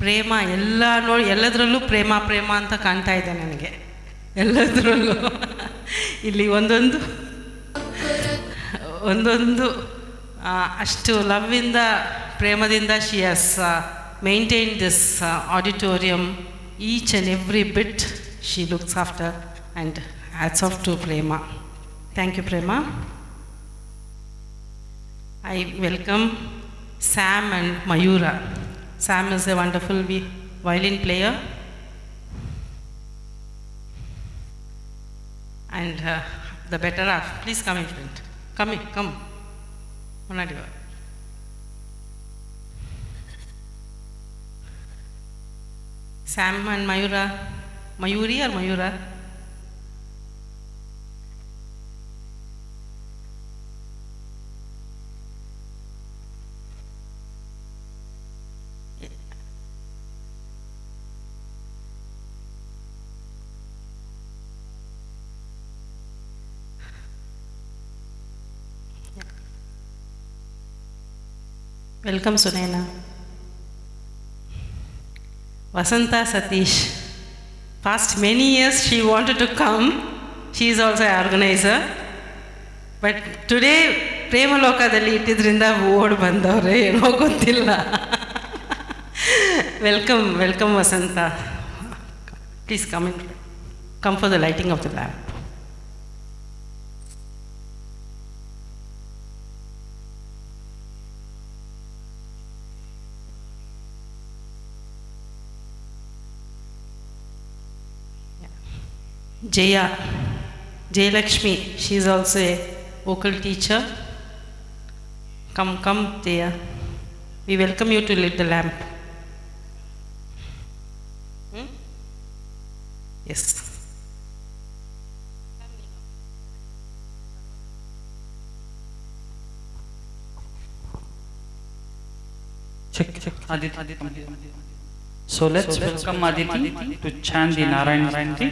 ಪ್ರೇಮ ಎಲ್ಲ ನೋಡಿ, ಎಲ್ಲದರಲ್ಲೂ ಪ್ರೇಮ ಪ್ರೇಮ ಅಂತ ಕಾಣ್ತಾ ಇದೆ ನನಗೆ, ಎಲ್ಲದರಲ್ಲೂ. ಇಲ್ಲಿ ಒಂದೊಂದು ಅಷ್ಟು ಲವ್ವಿಂದ, ಪ್ರೇಮದಿಂದ she has maintain this auditorium, each and every bit she looks after, and hats off to Prema. Thank you Prema. I welcome Sam and Mayura. Sam is a wonderful violin player, and the better half. Please come in front. Come. Onadi. Sam and Mayura. Mayuri or Mayura? Welcome Sunaina. Vasanta Satish. Past many years she wanted to come. She is also an organizer. But today ಪ್ರೇಮಲೋಕದಲ್ಲಿ ಇಟ್ಟಿದ್ರಿಂದ ಓಡ್ ಬಂದವ್ರೆ, ಏನೋ ಗೊತ್ತಿಲ್ಲ. Welcome Vasanth. Please come for the lighting of the lamp. Jayalakshmi, she is also a vocal teacher. Come Jaya. We welcome you to lit the lamp. Yes. Check. Aditi. So let's welcome Aditi to chant the Narayana Shanti.